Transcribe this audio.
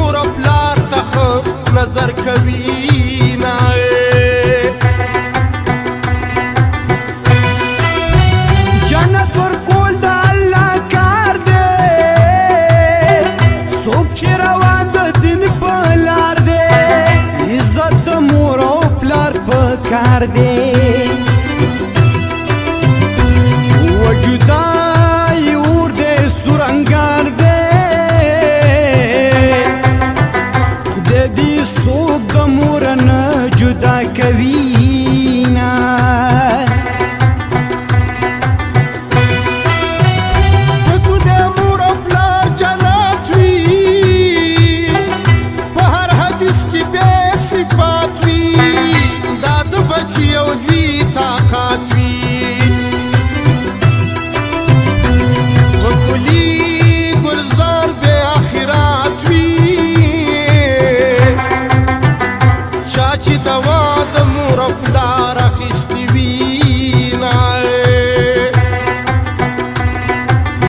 مور او پلار ته نظر کوي نه جنت ورکول د الله کار دی څوک چې روان د دین په لار دی عزت د مور او پلار په کار دی